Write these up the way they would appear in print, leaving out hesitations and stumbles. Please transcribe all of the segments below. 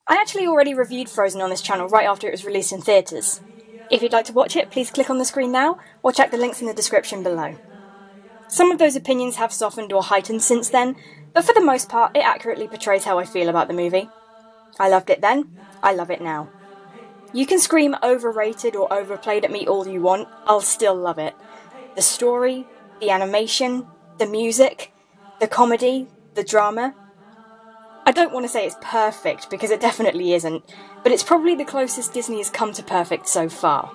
I actually already reviewed Frozen on this channel right after it was released in theatres. If you'd like to watch it, please click on the screen now, or check the links in the description below. Some of those opinions have softened or heightened since then, but for the most part, it accurately portrays how I feel about the movie. I loved it then, I love it now. You can scream overrated or overplayed at me all you want, I'll still love it. The story, the animation, the music, the comedy, the drama. I don't want to say it's perfect, because it definitely isn't, but it's probably the closest Disney has come to perfect so far.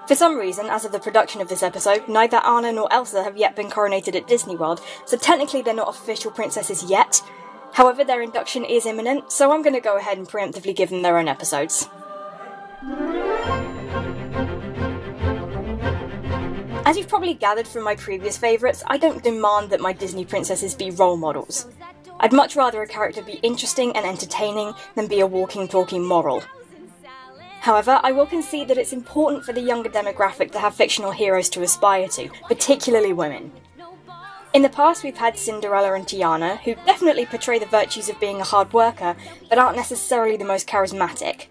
For some reason, as of the production of this episode, neither Anna nor Elsa have yet been coronated at Disney World, so technically they're not official princesses yet. However, their induction is imminent, so I'm going to go ahead and preemptively give them their own episodes. As you've probably gathered from my previous favourites, I don't demand that my Disney princesses be role models. I'd much rather a character be interesting and entertaining than be a walking, talking moral. However, I will concede that it's important for the younger demographic to have fictional heroes to aspire to, particularly women. In the past we've had Cinderella and Tiana, who definitely portray the virtues of being a hard worker, but aren't necessarily the most charismatic.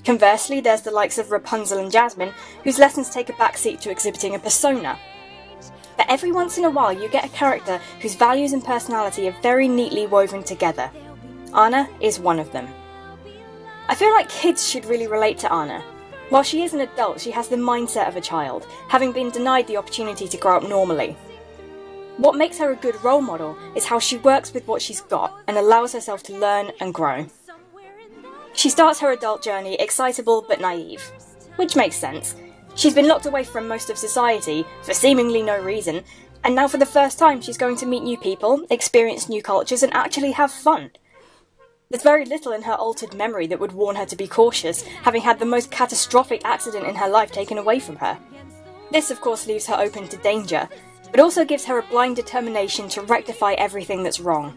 Conversely, there's the likes of Rapunzel and Jasmine, whose lessons take a backseat to exhibiting a persona. But every once in a while you get a character whose values and personality are very neatly woven together. Anna is one of them. I feel like kids should really relate to Anna. While she is an adult, she has the mindset of a child, having been denied the opportunity to grow up normally. What makes her a good role model is how she works with what she's got and allows herself to learn and grow. She starts her adult journey excitable but naive, which makes sense. She's been locked away from most of society for seemingly no reason, and now for the first time she's going to meet new people, experience new cultures, and actually have fun. There's very little in her altered memory that would warn her to be cautious, having had the most catastrophic accident in her life taken away from her. This of course leaves her open to danger, but also gives her a blind determination to rectify everything that's wrong.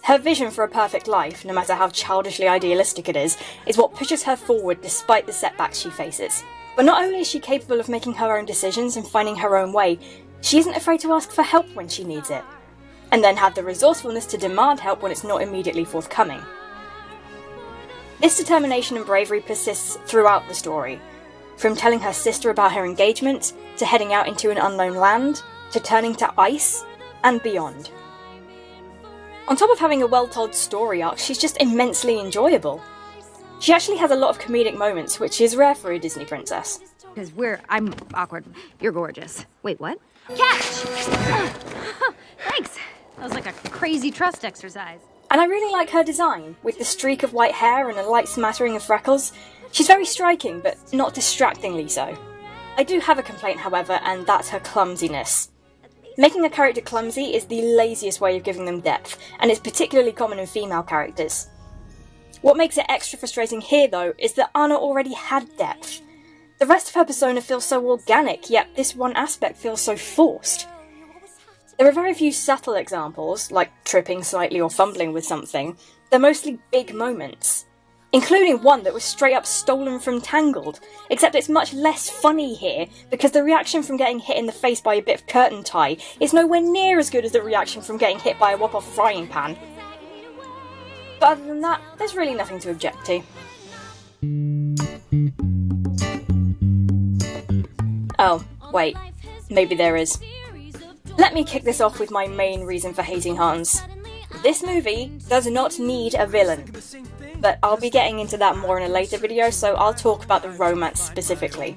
Her vision for a perfect life, no matter how childishly idealistic it is what pushes her forward despite the setbacks she faces. But not only is she capable of making her own decisions and finding her own way, she isn't afraid to ask for help when she needs it, and then have the resourcefulness to demand help when it's not immediately forthcoming. This determination and bravery persists throughout the story, from telling her sister about her engagement, to heading out into an unknown land, to turning to ice, and beyond. On top of having a well-told story arc, she's just immensely enjoyable. She actually has a lot of comedic moments, which is rare for a Disney princess. Because I'm awkward. You're gorgeous. Wait, what? Catch! Thanks. That was like a crazy trust exercise. And I really like her design, with the streak of white hair and a light smattering of freckles. She's very striking, but not distractingly so. I do have a complaint, however, and that's her clumsiness. Making a character clumsy is the laziest way of giving them depth, and it's particularly common in female characters. What makes it extra frustrating here, though, is that Anna already had depth. The rest of her persona feels so organic, yet this one aspect feels so forced. There are very few subtle examples, like tripping slightly or fumbling with something. They're mostly big moments. Including one that was straight up stolen from Tangled, except it's much less funny here, because the reaction from getting hit in the face by a bit of curtain tie is nowhere near as good as the reaction from getting hit by a whop-off frying pan. But other than that, there's really nothing to object to. Oh, wait, maybe there is. Let me kick this off with my main reason for hating Hans. This movie does not need a villain, but I'll be getting into that more in a later video, so I'll talk about the romance specifically.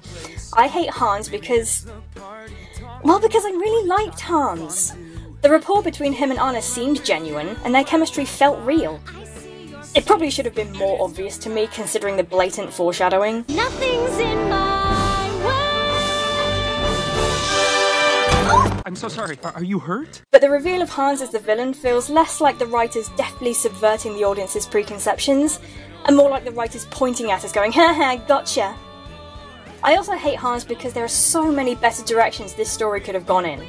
I hate Hans because I really liked Hans. The rapport between him and Anna seemed genuine, and their chemistry felt real. It probably should have been more obvious to me, considering the blatant foreshadowing. Nothing's in my way. I'm so sorry, are you hurt? But the reveal of Hans as the villain feels less like the writers deftly subverting the audience's preconceptions, and more like the writers pointing at us going, haha, gotcha. I also hate Hans because there are so many better directions this story could have gone in.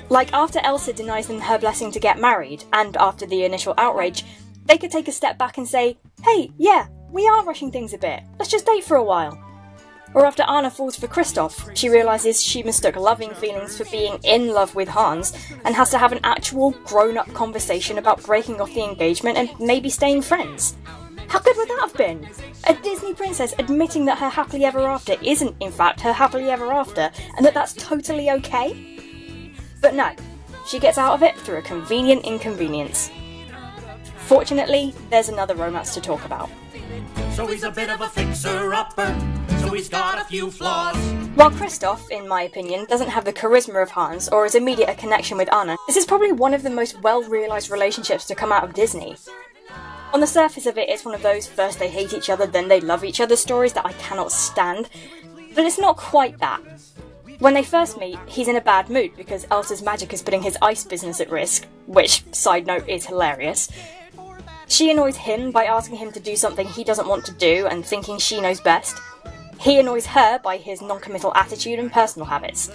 Like after Elsa denies them her blessing to get married, and after the initial outrage, they could take a step back and say, hey, yeah, we are rushing things a bit, let's just date for a while. Or after Anna falls for Kristoff, she realises she mistook loving feelings for being in love with Hans, and has to have an actual grown-up conversation about breaking off the engagement and maybe staying friends. How good would that have been? A Disney princess admitting that her happily ever after isn't in fact her happily ever after, and that that's totally okay? But no, she gets out of it through a convenient inconvenience. Fortunately, there's another romance to talk about. So he's a bit of a fixer-upper, so he's got a few flaws. While Kristoff, in my opinion, doesn't have the charisma of Hans or as immediate a connection with Anna, this is probably one of the most well-realised relationships to come out of Disney. On the surface of it, it's one of those first they hate each other, then they love each other stories that I cannot stand, but it's not quite that. When they first meet, he's in a bad mood because Elsa's magic is putting his ice business at risk, which, side note, is hilarious. She annoys him by asking him to do something he doesn't want to do and thinking she knows best. He annoys her by his non-committal attitude and personal habits.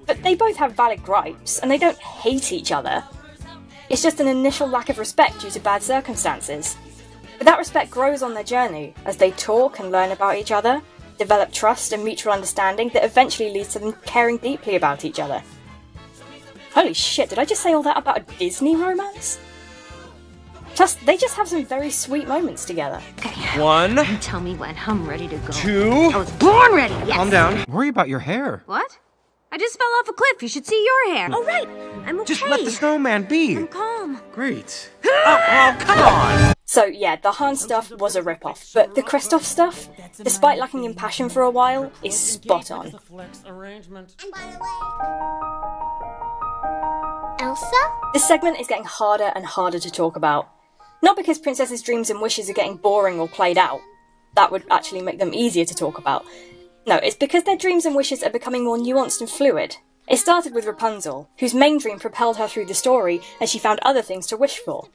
But they both have valid gripes, and they don't hate each other. It's just an initial lack of respect due to bad circumstances. But that respect grows on their journey, as they talk and learn about each other, develop trust and mutual understanding that eventually leads to them caring deeply about each other. Holy shit, did I just say all that about a Disney romance? Plus, they just have some very sweet moments together. Okay. 1, You tell me when. I'm ready to go. 2. I was born ready, yes! Calm down. Worry about your hair. What? I just fell off a cliff. You should see your hair. Oh, right. I'm okay. Just let the snowman be. I'm calm. Great. Oh, come on. So yeah, the Hans stuff was a rip-off, but the Kristoff stuff, despite lacking in passion for a while, is spot on. Elsa? This segment is getting harder and harder to talk about. Not because Princess's dreams and wishes are getting boring or played out. That would actually make them easier to talk about. No, it's because their dreams and wishes are becoming more nuanced and fluid. It started with Rapunzel, whose main dream propelled her through the story as she found other things to wish for.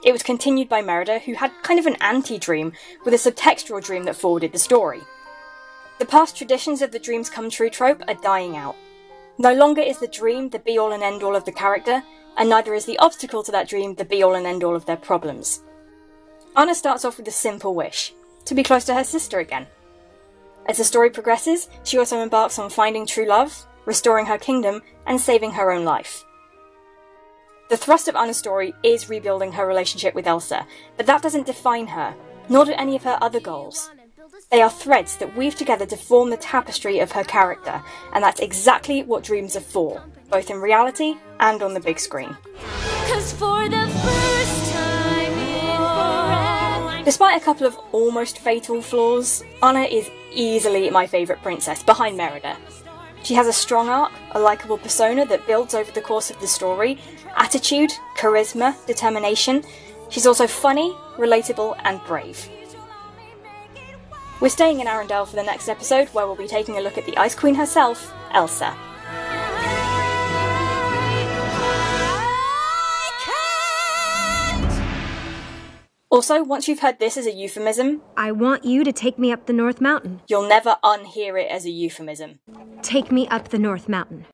It was continued by Merida, who had kind of an anti-dream, with a subtextual dream that forwarded the story. The past traditions of the dreams come true trope are dying out. No longer is the dream the be-all and end-all of the character, and neither is the obstacle to that dream the be-all and end-all of their problems. Anna starts off with a simple wish, to be close to her sister again. As the story progresses, she also embarks on finding true love, restoring her kingdom, and saving her own life. The thrust of Anna's story is rebuilding her relationship with Elsa, but that doesn't define her, nor do any of her other goals. They are threads that weave together to form the tapestry of her character, and that's exactly what dreams are for, both in reality and on the big screen. 'Cause for the first time in forever. Despite a couple of almost fatal flaws, Anna is easily my favourite princess, behind Merida. She has a strong arc, a likeable persona that builds over the course of the story, attitude, charisma, determination. She's also funny, relatable, and brave. We're staying in Arendelle for the next episode, where we'll be taking a look at the Ice Queen herself, Elsa. Also, once you've heard this as a euphemism, I want you to take me up the North Mountain. you'll never unhear it as a euphemism. Take me up the North Mountain.